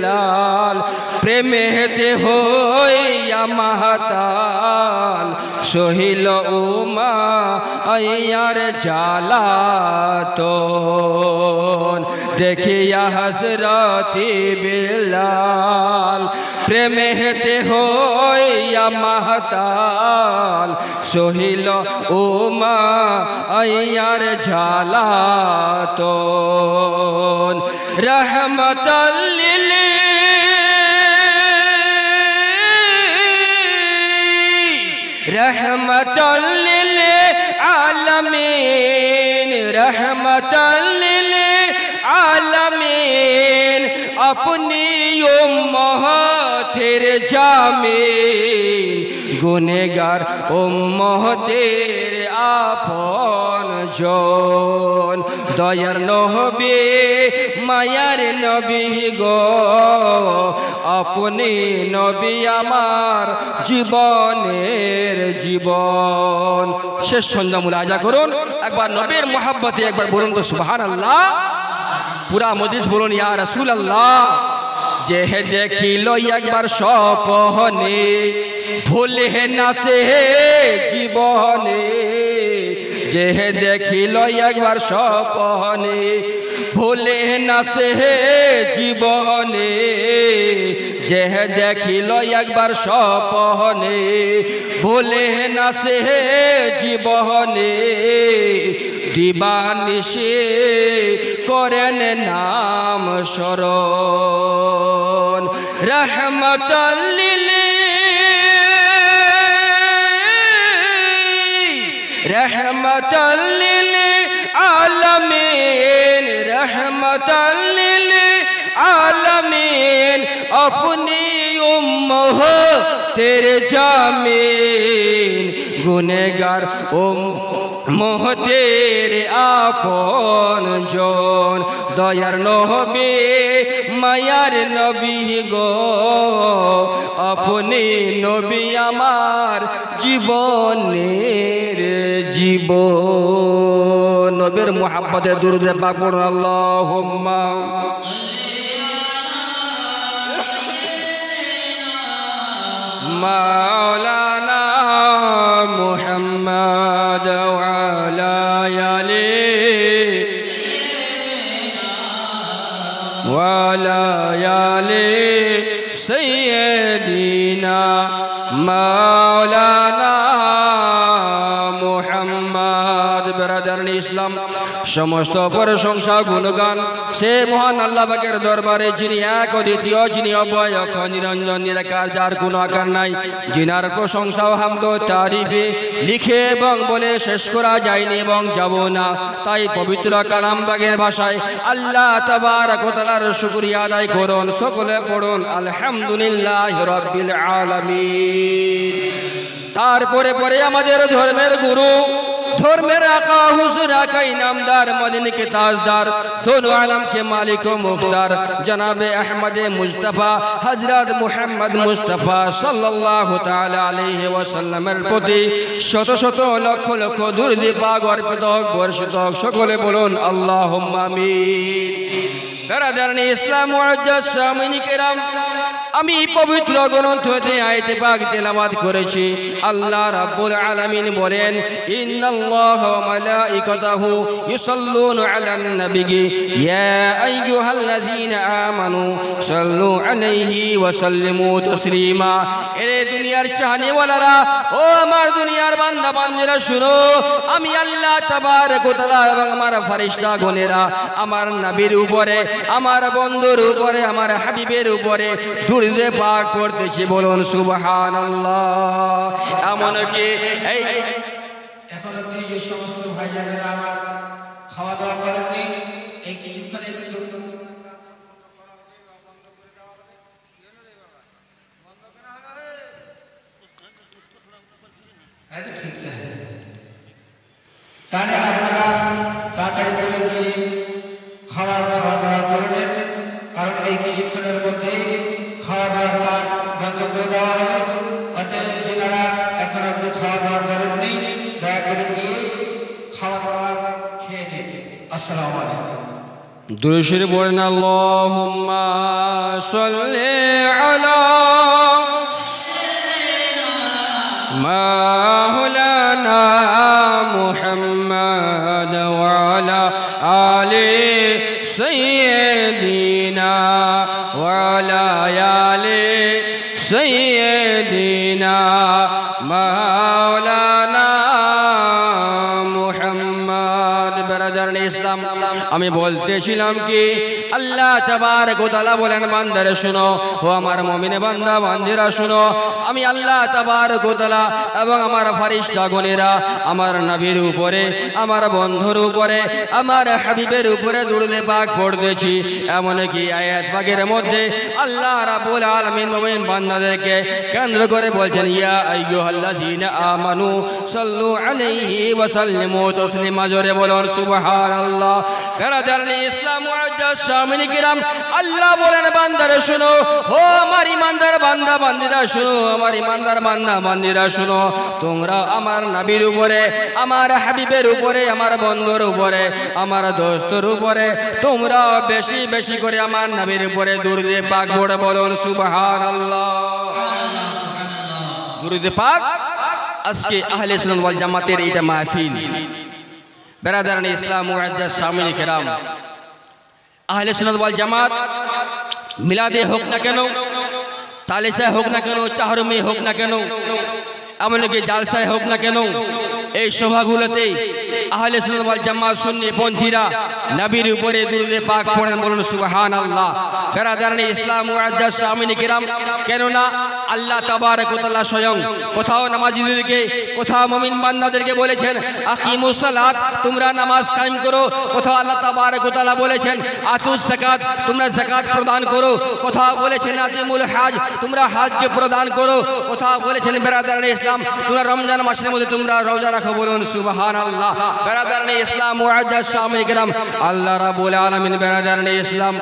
লাল প্রেমেতে হইয়া মাতাল সহিল উমা আয়ার জালাতন দেখিয়া হযরতে বিলাল প্রেমেতে হইয়া মাতাল সহিল উমা আয়ার জালাতন রহমতাল লিল रहमतुल लिल आलमीन रहमतुल लिल आलमीन अपनी उम्मतेर जामीन गुनेगार उम्मतेर आपन জন দয়ার নবী মায়ার নবী গো আপনি নবী আমার জীবনের জীবন শেষ ছন্দ মুলাজা করুন একবার নবীর মোহাব্বতে একবার বলুন তো সুবহানাল্লাহ পুরা মজলিস বলুন ইয়া রাসূলুল্লাহ যে দেখিল একবার স্বপ্নে ভুলে না সে জীবনে যে দেখিল একবার স্বপ্নে ভুলে না সে জীবনে যে দেখিল একবার স্বপ্নে ভুলে না সে জীবনে দিবানিশি করেন নাম স্মরণ রহমতুল লিল रहमतुल लिल आलमीन रहमतुल लिल आलमीन अपनी उम्मतेर जामीन गुनेगार उम्मतेर आपन জন দয়ার নবী মায়ার নবী গো আপনি নবী আমার জীবনের জীবন নবীর মুহাব্বতে দুরূদ পাক পড়ুন আল্লাহুম্মা মাওলানা মুহাম্মদ ওয়া আলা আলি ওয়া আলা আলি সাইয়্যিদিনা মাওলানা মুহাম্মদ বিরাদারনি ইসলাম সমস্ত প্রশংসা গুণগান সে মহান আল্লাহ পাকের দরবারে যিনি এক অদ্বিতীয় যিনি অভয় অক্ষয় নিরঞ্জন নিরাকার যার কোনো আকার নাই যিনার প্রশংসা ও হামদ ও তারিফে লিখে এবং বলে শেষ করা যায়নি এবং যাব না তাই পবিত্র কালাম পাকের ভাষায় আল্লাহ তাবারক ওয়া তাআলার শুকরিয়া আদায় করুন সকলে পড়ুন আলহামদুলিল্লাহি রাব্বিল আলামিন তারপরে পরে আমাদের ধর্মের গুরু ধর্মের আকা হুজুর আকা ইনামদার মদিনা के ताजदार दोनों आलम के मालिक व मुख्तार जनाब अहमद मुस्तफ़ा हजरत मुहम्मद मुस्तफ़ा सल्लल्लाहु ताला अलैहि वसल्लमेर प्रति शत शत लक्ष लक्ष दुरूद पाक अर्पित হোক বর্ষিত হোক সকলে বলুন আল্লাহুম্মা আমিন দারাদারনি ইসলাম মুআজ্জাজ সামিন কিরাম আমি পবিত্র গ্রন্থ হতে আয়াতে পাক তেলাওয়াত করেছি আল্লাহ রাব্বুল আলামিন বলেন ইন্নাল্লাহা ওয়া মালাইকাতাহু ইউসাল্লুনা আলান নবী ইয়া আইয়ুহাল্লাযীনা আমানু সাল্লু আলাইহি ওয়া সাল্লিমু তাসলিমা এরে দুনিয়ার চাহনে ওয়ালারা ও আমার দুনিয়ার বান্দা বান্দীরা শুনো আমি আল্লাহ তাবারক ওয়া তাআলা এবং আমার ফেরেশতা গণেরা আমার নবীর উপরে আমার বন্ধুর উপরে আমার হাবিবের উপরে দুরূদ পাক পড়তেছি বলুন সুবহানাল্লাহ এমন কি এই এখন অবধি যে সমস্ত ভাইজানেরা আমার খাওয়া দাওয়া করেননি এই কিছুক্ষণে কিন্তু ऐसे ठीक है তাহলে আপনারা তাড়াতাড়ি করে দিয়ে খাওয়া দাওয়া করবেন কারণ এই কিছুক্ষণের মধ্যে খাওয়া দাওয়া বন্ধ করে দেওয়া হবে অতএব যারা এখন অবধি খাওয়া দাওয়া করেননি দয়া করে দিয়ে খাওয়া দাওয়া খেয়ে নিন আসসালামু আলাইকুম দুরূদ শরীফ পড়েন আল্লাহুম্মা সাল্লি আলা মাওলানা মুহাম্মদ ওয়া আলা আলি সাইয়্যিদিনা ওয়া আলা আলি সাইয়্যিদিনা মাওলানা মুহাম্মদ। ব্রাদার ইসলাম, আমি বলতেছিলাম কি আল্লাহ তাবারক ওয়া তাআলা বলেন বান্দারা শুনো, ও আমার মুমিন বান্দা বান্দিরা শুনো, আমি আল্লাহ তাবারক ওয়া তাআলা এবং আমার ফেরেশতাগণেরা আমার নবীর উপরে, আমার বন্ধুর উপরে, আমার হাবিবের উপরে দুরূদ পাক পড়তেছি। এমন কি আয়াত পাকের মধ্যে আল্লাহ রাব্বুল আলামিন মুমিন বান্দাদেরকে কেন্দ্র করে বলছেন, ইয়া আইয়ুহাল্লাযীনা আমানু সাল্লু আলাইহি ওয়া সাল্লিমু তাসলিমা। জোরে বলুন সুবহানাল্লাহ। ব্রাদারনি ইসলাম মুআজ্জাজ শামিল কিরাম, আল্লাহ বলেন বান্দারা শুনো, ও আমার ইমানদার বান্দা বান্দিরা শুনো, আমার ইমানদার বান্দা বান্দিরা শুনো, তোমরা আমার নবীর উপরে, আমার হাবিবের উপরে, আমার বন্ধুর উপরে, আমার দোস্তের উপরে তোমরা বেশি বেশি করে আমার নবীর উপরে দুরূদ পাক পড়ে বলুন সুবহানাল্লাহ। দুরূদ পাক আজকে আহলে সুন্নাত ওয়াল জামাতের এটা মাহফিল। ব্রাদারনি ইসলাম মুআজ্জাজ শামিল কিরাম, আহলে সুন্নাত ওয়াল জামাত মিলাদে হোক না কেন, তালিসায় হোক না কেন, চাহরমে হোক না কেন, এমনকি জালসায় হোক না কেন, এই সভাগুলোতে আহলে সুন্নাত ওয়াল জামাত সুন্নি পন্থীরা নবীর উপরে দুরূদ পাক পড়েন বলুন সুবহানাল্লাহ। ব্রাদারনি ইসলাম মুআজ্জাজ শামিল কিরাম, কেন না আল্লাহ তাবারক ওয়া তাআলা স্বয়ং কোথাও নামাজীদেরকে, কোথাও মুমিন বান্দাদেরকে বলেছেন আকিমুস সালাত, তোমরা নামাজ কায়েম করো। কোথাও আল্লাহ তাবারক ওয়া তাআলা বলেছেন আতুস যাকাত, তোমরা যাকাত প্রদান করো। কোথাও বলেছেন আতিমুল হজ, তোমরা হজকে প্রদান করো। কোথাও বলেছেন ব্রাদারনি ইসলাম, তোমরা রমজান মাসের মধ্যে তোমরা রোজা রাখো বলুন সুবহানাল্লাহ। ব্রাদারনি ইসলাম মুআজ্জাজ শামিল কিরাম, আল্লাহ রাব্বুল আলামিন ব্রাদারনি ইসলাম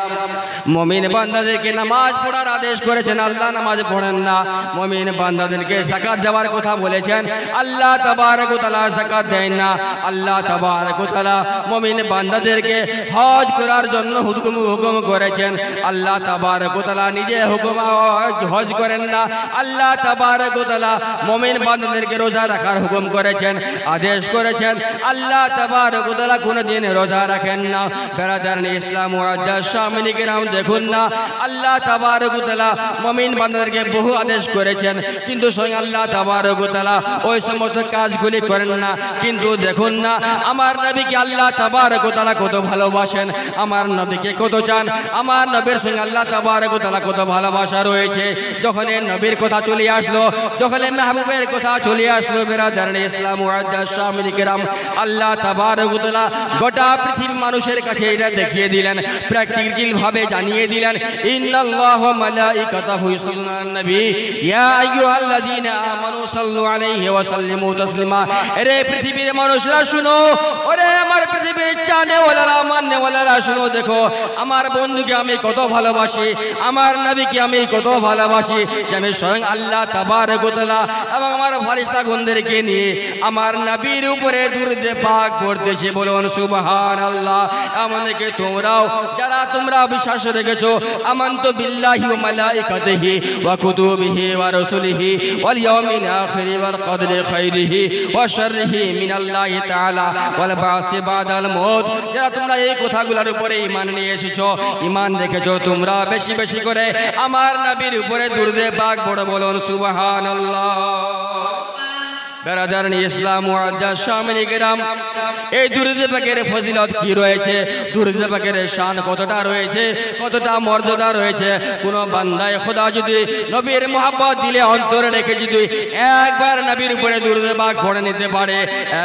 মুমিন বান্দাদেরকে নামাজ পড়ার আদেশ করেছেন, আল্লাহ নামাজ পড়েন না। মুমিন বান্দাদেরকে যাকাত দেওয়ার কথা বলেছেন, আল্লাহ তাবারক ওয়া তাআলা যাকাত দেন না। আল্লাহ তাবারক ওয়া তাআলা মুমিন বান্দাদেরকে হজ করার জন্য হুকুম করেছেন, আল্লাহ তাবারক ওয়া তাআলা নিজে হুকুম হজ করেন না। আল্লাহ তাবারক ওয়া তাআলা মুমিন বান্দাদেরকে রোজা রাখার হুকুম করেছেন, আদেশ করেছেন। আল্লাহ তাবারক ওয়া তাআলা কোনদিন রোজা রাখেন না। ব্রাদারনি ইসলাম মুআজ্জাজ শামিল কিরাম, দেখুন না আল্লাহ তাবারক ওয়া তাআলা মুমিন বান্দাদেরকে বহু আদেশ করেছেন, কিন্তু স্বয়ং আল্লাহ তাবারক ওয়া তাআলা ওই সমস্ত কাজগুলি করেন না। কিন্তু দেখুন না আমার নবীকে আল্লাহ তাবারক ওয়া তাআলা কত ভালোবাসেন, আমার নবীকে কত চান, আমার নবীর সঙ্গে আল্লাহ তাবারক ওয়া তাআলা কত ভালোবাসা রয়েছে। যখন এই নবীর কথা চলে আসলো, যখন এই মাহবুবের কথা চলে আসলো, ব্রাদারনি ইসলাম মুআজ্জাজ শামিল কিরাম, আল্লাহ তাবারক ওয়া তাআলা গোটা পৃথিবী মানুষের কাছে এটা দেখিয়ে দিলেন, প্র্যাকটিক্যাল ভাবে জানিয়ে দিলেন, ইন্নাল্লাহু ওয়া মালাইকাতাহু ইউসাল্লুনা আলান নবী ইয়া আইয়ুহাল্লাযীনা আমানু সাল্লু আলাইহি ওয়া সাল্লিমু তাসলিমা। আরে পৃথিবীর মানুষরা শুনো, ওরে আমার পৃথিবীর চানেওয়ালারা মাননেওয়ালারা শুনো, দেখো আমার বন্ধুকে আমি কত ভালোবাসি, আমার নবীকে আমি কত ভালোবাসি, যে আমি স্বয়ং আল্লাহ তাবারক ওয়া তাআলা এবং আমার ফেরেশতাগণদেরকে নিয়ে আমার নবীর উপরে দুরূদ পাক পড়তেছি বলুন সুবহানাল্লাহ। এমনকি তোমরাও যারা তোমরা বিশ্বাস রেখেছো আমানতু বিল্লাহি ওয়া মালাইকাতিহি ওয়া কুতুবিহি ওয়া রাসূলিহি ওয়াল ইয়াউমিল আখির ওয়াল কদরি খাইরিহি ওয়া শাররিহি মিনাল্লাহি তাআলা ওয়াল বাসি বাদাল মউত, যারা তোমরা এই কথাগুলোর উপরে ঈমান নিয়ে এসেছো, ঈমান রেখেছো, তোমরা বেশি বেশি করে আমার নবীর উপরে দুরূদ পাক পড়ো বলুন সুবহানাল্লাহ। ব্রাদারনি ইসলাম মুআজ্জাজ শামিল কিরাম, এই দুরূদ পাকের ফজিলত কি রয়েছে, দুরূদ পাকের শান কতটা রয়েছে, কতটা মর্যাদা রয়েছে। কোন বান্দায়ে খোদা যদি নবীর মোহাব্বত দিলে অন্তরে রেখে যদি একবার নবীর উপরে দুরূদ পাক পড়ে নিতে পারে,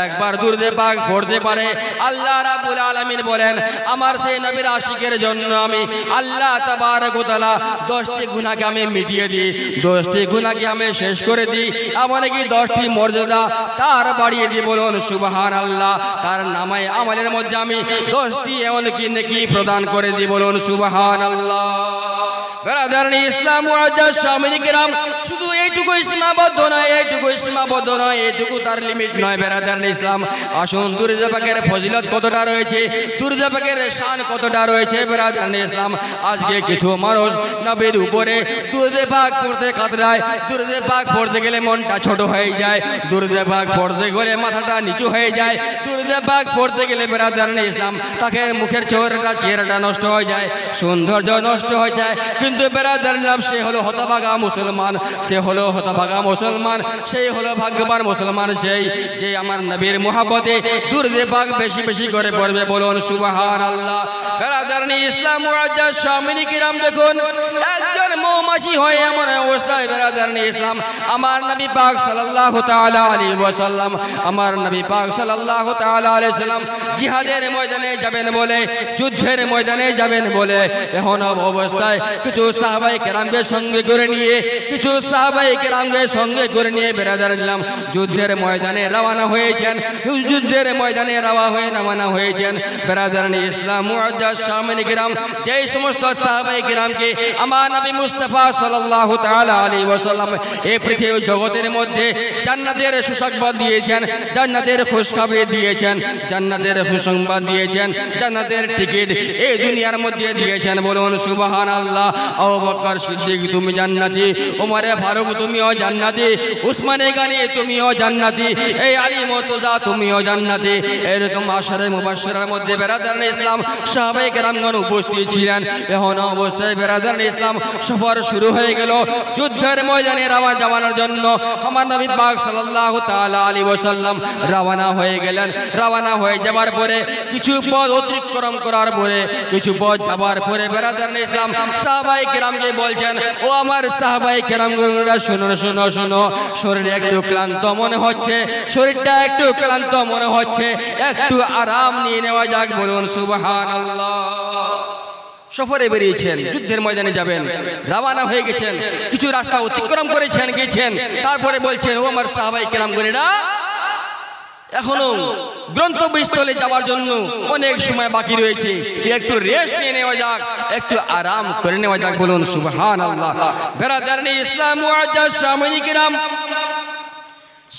একবার দুরূদ পাক পড়তে পারে, আল্লাহ রাব্বুল আলামিন বলেন আমার সেই নবীর আশিকের জন্য আমি আল্লাহ তাবারক ওয়া তাআলা 10টি গুনাহকে আমি মিটিয়ে দিই, 10টি গুনাহকে আমি শেষ করে দিই, এমনকি 10টি মর্যাদা তার বাড়িয়ে দিয়ে বলুন সুবহানাল্লাহ। তার নামায় আমলের মধ্যে আমি 10টি এমনকি নেকি প্রদান করে দিই বলুন সুবহানাল্লাহ। ব্রাদারনি ইসলাম মুআজ্জাজ শামিল কিরাম, শুধু এইটুকু সীমাবদ্ধ নয়, এইটুকু সীমাবদ্ধ নয়, এইটুকু তার লিমিট নয়। বেরাদারানে ইসলাম, আসুন দুরূদ পাকের ফজিলত কতটা রয়েছে, দুরূদ পাকের শান কতটা রয়েছে। বেরাদারানে ইসলাম, আজকে কিছু মানুষ নবীর উপরে দুরূদ পাক পড়তে কাতরায়, দুরূদ পাক পড়তে গেলে মনটা ছোট হয়ে যায়, দুরূদ পাক পড়তে গেলে মাথাটা নিচু হয়ে যায়, দুরূদ পাক পড়তে গেলে বেরাদারানে ইসলাম তাকে মুখের চেহারাটা নষ্ট হয়ে যায়, সৌন্দর্য নষ্ট হয়ে যায়। কিন্তু বেরাদারানে ইসলাম, সে হলো হতভাগা মুসলমান, সে হলো হতভাগা মুসলমান, সেই হলো ভাগ্যবান মুসলমান, সেই যে আমার নবীর মুহাব্বতে দুরূদ পাক বেশি বেশি করে পড়বে। বলুন সুবহানাল্লাহ। বেরাদারানে ইসলাম মুআজ্জাজ শামিনী কিরাম, দেখুন একজন মৌমাছি হয় এমন অবস্থায় বেরাদারানে ইসলাম আমার নবী পাক সাল্লাল্লাহু তাআলা আলাইহি ওয়াসাল্লাম, আমার নবী পাক সাল্লাল্লাহু তাআলা আলাইহি সাল্লাম জিহাদের ময়দানে যাবেন বলে, যুদ্ধের ময়দানে যাবেন বলে এখন অবস্থায় কিছু সাহাবায়ে কেরামকে সঙ্গে করে নিয়ে, কিছু সাহাবায়ে কেরামকে সঙ্গে করে নিয়ে বেরাদারানে ইসলাম যুদ্ধের ময়দানে রওনা হয়েছেন, যুদ্ধের ময়দানে রওনা হয়েছেন। বেরাদারানে ইসলাম মুআজ্জাজ শামিনী কিরাম, যেই সমস্ত সাহাবায়ে কেরামকে আমার নবী মুস্তাফা সাল্লাল্লাহু তাআলা আলাইহি ওয়াসাল্লাম এই পৃথিবী জগতের মধ্যে জান্নাতের সুসংবাদ দিয়েছেন, জান্নাতের খুশখবরি দিয়েছেন, জান্নাতের সুসংবাদ দিয়েছেন, জান্নাতের টিকিট এই দুনিয়ার মধ্যে দিয়েছেন। বলুন সুবহানাল্লাহ। আবু বকর সিদ্দিক তুমি জান্নাতি, ওমর ফারুক তুমিও জান্নাতি, উসমানে গানি তুমিও জান্নাতি, এই আলী মুর্তজা তুমিও জান্নাতি। এরকম আশারে মুবাশশিরার মধ্যে বেরাদারানে ইসলাম সাহাবায়ে কেরামগণ উপস্থিত ছিলেন। এখন অবস্থায় বেরাদারানে ইসলাম সফর শুরু হয়ে গেল যুদ্ধের ময়দানে যাওয়ানোর জন্য। আমার নবী পাক সাল্লাল্লাহু তাআলা আলাইহি ওয়াসাল্লাম রওনা হয়ে গেলেন। রওনা হয়ে যাওয়ার পরে কিছু পথ অতিক্রম করার পরে, কিছু পথ যাওয়ার পরে বেরাদারানে ইসলাম সাহাবায়ে কেরামকে বলছেন, ও আমার সাহাবায়ে কেরামগণরা শুনো শুনো শুনো, শরীর একটু ক্লান্ত মনে হচ্ছে, শরীরটা একটু ক্লান্ত মনে হচ্ছে, একটু আরাম নিয়ে নেওয়া যাক। বলুন সুবহানাল্লাহ। সফরে বেরিয়েছেন, যুদ্ধের ময়দানে যাবেন, রওনা হয়ে গেছেন, কিছু রাস্তা অতিক্রম করেছেন, গেছেন, তারপরে বলছেন, ও আমার সাহাবায়ে কেরামগণেরা এখনো গন্তব্যস্থলে যাওয়ার জন্য অনেক সময় বাকি রয়েছে, একটু রেস্ট নিয়ে নেওয়া যাক, একটু আরাম করে নেওয়া যাক। বলুন সুবহানাল্লাহ। বেরাদারানে ইসলাম মুআজ্জাজ শামিনী কিরাম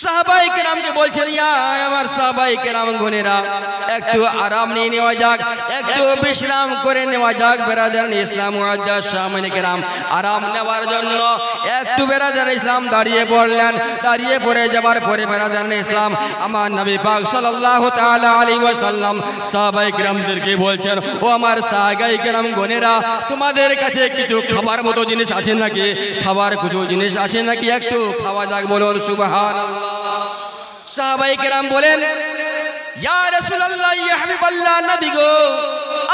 সাহাবায়ে কেরামকে বলছেন, ইয়া আমার সাহাবায়ে কেরামগণেরা একটু আরাম নিয়ে নেওয়া যাক, একটু বিশ্রাম করে নেওয়া যাক। বেরাদারানে ইসলাম মুআজ্জাজ শামিনী কিরাম আরাম নেওয়ার জন্য একটু বেরাদারানে ইসলাম দাঁড়িয়ে পড়লেন। দাঁড়িয়ে পড়ে যাবার পরে বেরাদারানে ইসলাম আমার নবী পাক সাল্লাল্লাহু তাআলা আলাইহি ওয়াসাল্লাম সাহাবায়ে কেরামদেরকে বলছেন, ও আমার সাহাবায়ে কেরামগণেরা তোমাদের কাছে কিছু খাবার মতো জিনিস আছে নাকি, খাবার কিছু জিনিস আছে নাকি, একটু খাওয়া যাক। বলুন সুবহানাল্লাহ। সাহাবায়ে কেরাম বলেন, ইয়া রাসূলুল্লাহ, ইয়া হাবিবাল্লাহ, নবী গো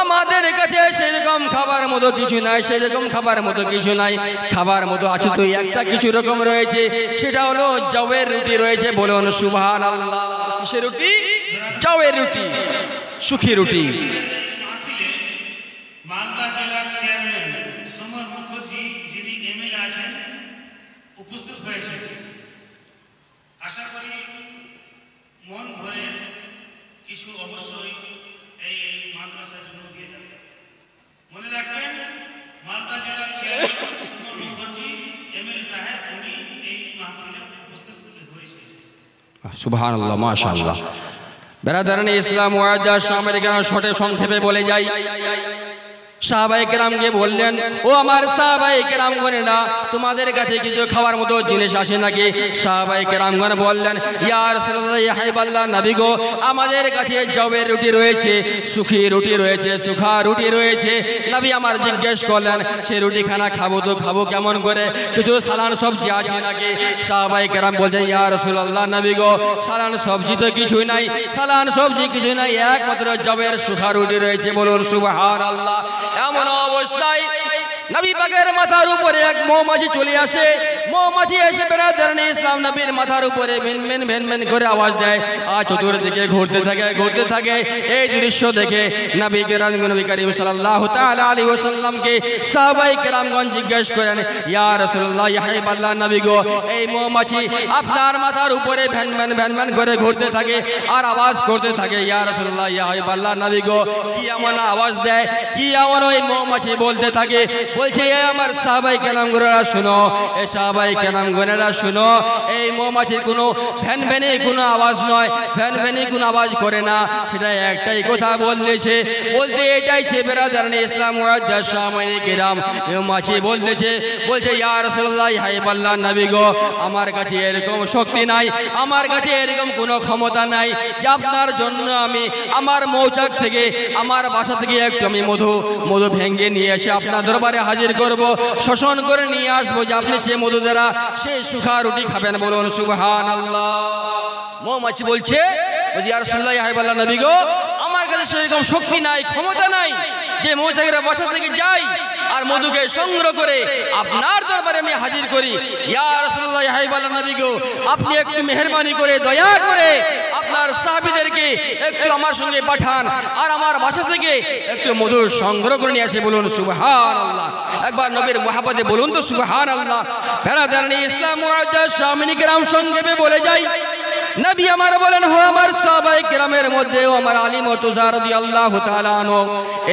আমাদের কাছে সেরকম খাবার মতো কিছু নাই, সেরকম খাবার মতো কিছু নাই। খাবার মতো আছে তো একটা কিছু রকম রয়েছে, সেটা হলো জওয়ের রুটি রয়েছে। বলুন সুবহানাল্লাহ। কিসের রুটি? জওয়ের রুটি, সুখী রুটি। মালদা জেলার চেয়ারম্যান সমর মুখার্জি যিনি এমএলএ আছেন উপস্থিত হয়েছে। আশা করি মন ভরে কিছু অবশ্যই এই মাদ্রাসার জন্য দিয়ে যাবে। মনে রাখবেন, মালদা জেলার চেয়ারম্যান সমর মুখার্জি এমএলএ সাহেব উনি এই মাহফিলে উপস্থিত হয়েছে। সুবহানাল্লাহ, মাশাআল্লাহ। বেরাদারানে ইসলাম মুআজ্জাজ শামিনী কিরাম শর্টে সংক্ষেপে বলে যাই। সাহাবায়ে কেরামকে বললেন, ও আমার সাহাবায়ে কেরামগণেরা তোমাদের কাছে কিছু খাওয়ার মতো জিনিস আছে নাকি? সাহাবায়ে কেরামগণ বললেন, ইয়া রাসূলুল্লাহ, ইয়া হাবিবাল্লাহ, নবী গো আমাদের কাছে জবের রুটি রয়েছে, সুখী রুটি রয়েছে, সুখা রুটি রয়েছে। নবী আমার জিজ্ঞেস করলেন, সেই রুটি খানা খাবো তো খাবো কেমন করে, কিছু সালান সবজি আছে নাকি? সাহাবায়ে কেরাম বলছেন, ইয়া রাসূলুল্লাহ, নবী গো সালান সবজি তো কিছুই নাই, সালান সবজি কিছু নাই, একমাত্র জবের সুখা রুটি রয়েছে। বলুন সুবহানাল্লাহ। এমন অবস্থায় নবী পাকের মাথার উপরে এক মৌমাছি চলে আসে। মৌমাছি এসে বেরাদারানে ইসলাম নবীর মাথার উপরে ভেন ভেন ভেন করে আওয়াজ দেয়, আর চতুর্দিকে ঘুরতে থাকে ঘুরতে থাকে। এই দৃশ্য দেখে নবী করিম সাল্লাল্লাহু তাআলা আলাইহি ওয়াসাল্লামকে সাহাবায়ে কেরামগণ জিজ্ঞেস করেন, ইয়া রাসূলুল্লাহ, ইয়া হাবিবাল্লাহ, নবী গো এই মৌমাছি আপনার মাথার উপরে ভেন ভেন করে ঘুরতে থাকে আর আওয়াজ করতে থাকে। ইয়া রাসূলুল্লাহ, ইয়া হাবিবাল্লাহ, নবী গো কি এমন আওয়াজ দেয়, কি এমন ওই মৌমাছি বলতে থাকে? বলছে এ আমার সাহাবাই কেরামগণেরা শুনো, এ সাহাবাই কেরামগণেরা শুনো, এই মৌমাছির কোনো ফ্যান ফ্যানে কোনো আওয়াজ নয়, ফ্যান ফ্যানে কোনো আওয়াজ করে না, সেটা একটাই কথা বলতেছে, বলতে এটাই ছে বেরাদারানে ইসলাম মুআজ্জাজ সামাইনে কেরাম। মৌমাছি বলতেছে, বলছে ইয়া রাসূলুল্লাহ, হাবিবাল্লাহ নবী গো, আমার কাছে এরকম শক্তি নাই, আমার কাছে এরকম কোনো ক্ষমতা নাই যে আপনার জন্য আমি আমার মৌচাক থেকে, আমার বাসা থেকে একটু আমি মধু ভেঙে নিয়ে এসে আপনার দরবারে হাজির করব, শোষণ করে নিয়ে আসবো, যে আপনি সে মধু দ্বারা সেই সুখা রুটি খাবেন। বলুন সুবহানাল্লাহ। মৌমাছি বলছে, ইয়া রাসূলুল্লাহ, হাবিবাল্লাহ নবী গো, আমার কাছে সেরকম শক্তি নাই, ক্ষমতা নাই যে মৌচাকের বাসা থেকে যাই আর মধুকে সংগ্রহ করে আপনার দরবারে আমি হাজির করি। ইয়া রাসূলুল্লাহ, হাবিবাল্লাহ নবী গো, আপনি একটু মেহেরবানি করে, দয়া করে আপনার সাহাবীদেরকে একটু আমার সঙ্গে পাঠান, আর আমার বাসা থেকে একটু মধু সংগ্রহ করে নিয়ে আসে। বলুন সুবহানাল্লাহ। একবার নবীর মুহাব্বতে বলুন তো সুবহানাল্লাহ। বেরাদারানে ইসলাম মুআজ্জাজ সামিনী কেরাম সংক্ষেপে বলে যাই, নবী আমার বলেন, হো আমার সাহাবায়ে কেরামের মধ্যে ও আমার আলী মুর্তজা রাদিয়াল্লাহু তাআলা আনহু,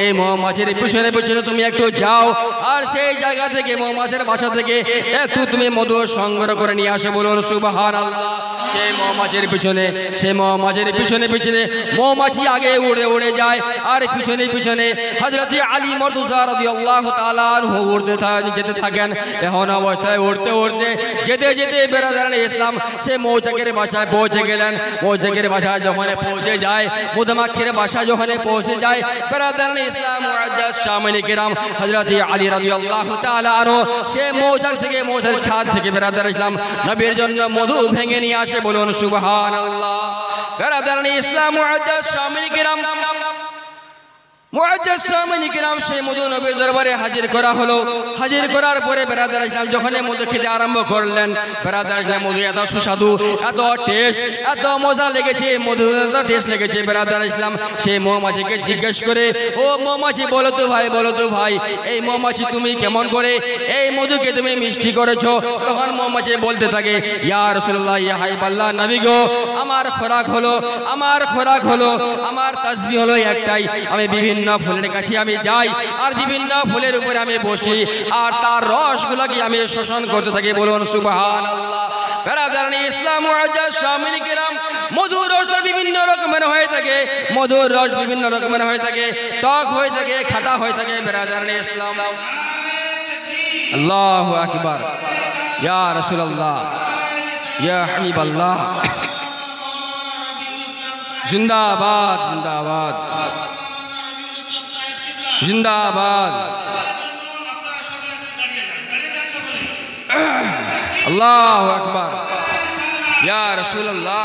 এই মৌমাছির পিছনে পিছনে তুমি একটু যাও, আর সেই জায়গা থেকে মৌমাছির বাসা থেকে একটু তুমি মধু সংগ্রহ করে নিয়ে আসো। বলুন সুবহানাল্লাহ। সেই মৌমাছির পিছনে, সেই মৌমাছির পিছনে পিছনে মৌমাছি আগে উড়ে উড়ে যায়, আর পিছনে পিছনে হযরত আলী মুর্তজা রাদিয়াল্লাহু তাআলা আনহু যেতে থাকেন। এখন অবস্থায় উড়তে উড়তে যেতে যেতে বেরাদারানে ইসলাম সে মৌচাকের বাসায় পৌঁছে গেলেন। মৌচাকের বাসায় যখন পৌঁছে যায়, মধুমাখির বাসায় যখন পৌঁছে যায়, বেরাদারানে ইসলাম মুআজ্জাজ সামিনী কেরাম হযরত আলী রাদিয়াল্লাহু তাআলা আনহু সে মৌচাক থেকে, মৌচার ছাদ থেকে বেরাদারানে ইসলাম নবীর জন্য মধু ভেঙে নিয়ে আসে। বলুন সুবহানাল্লাহ। বেরাদারানে ইসলাম মুআজ্জাজ সামিনী কেরাম, মুআজ্জাজ সামিনী কেরাম সেই মধু নবীর দরবারে হাজির করা হলো। হাজির করার পরে বেরাদার ইসলাম যখন মধু খেতে আরম্ভ করলেন, বেরাদার ইসলাম মধু এত সুস্বাদু, এত টেস্ট, এত মজা লেগেছে, মধু এত টেস্ট লেগেছে। বেরাদার ইসলাম সেই মৌমাছিকে জিজ্ঞেস করে, ও মৌমাছি বলো তো ভাই, বলো তো ভাই, এই মৌমাছি তুমি কেমন করে এই মধুকে তুমি মিষ্টি করেছো? তখন মৌমাছি বলতে থাকে, ইয়া রাসূলুল্লাহ, ইয়া হাবিবাল্লাহ নবী গো, আমার খোরাক হলো, আমার খোরাক হলো, আমার তাসবিহ হলো একটাই, আমি বিভিন্ন ফুলের কাছে আমি যাই, আর বিভিন্ন ফুলের উপরে আমি বসি, আর তার রসগুলোকে আমি শোষণ করতে থাকি। বলুন সুবহানাল্লাহ। বেরাদারানে ইসলাম মুআজ্জাজ সামিনী কেরাম, মধুর রস বিভিন্ন রকমের হয়ে থাকে, মধুর রস বিভিন্ন রকমের হয়ে থাকে, টক হয়ে থাকে, খাটা হয়ে থাকে। বেরাদারানে ইসলাম, আল্লাহু আকবার, ইয়া রাসূলুল্লাহ, ইয়া হাবিবাল্লাহ, জিন্দাবাদ, জিন্দাবাদ, জিন্দাবাদ, আল্লাহু আকবার, ইয়া রাসূলুল্লাহ।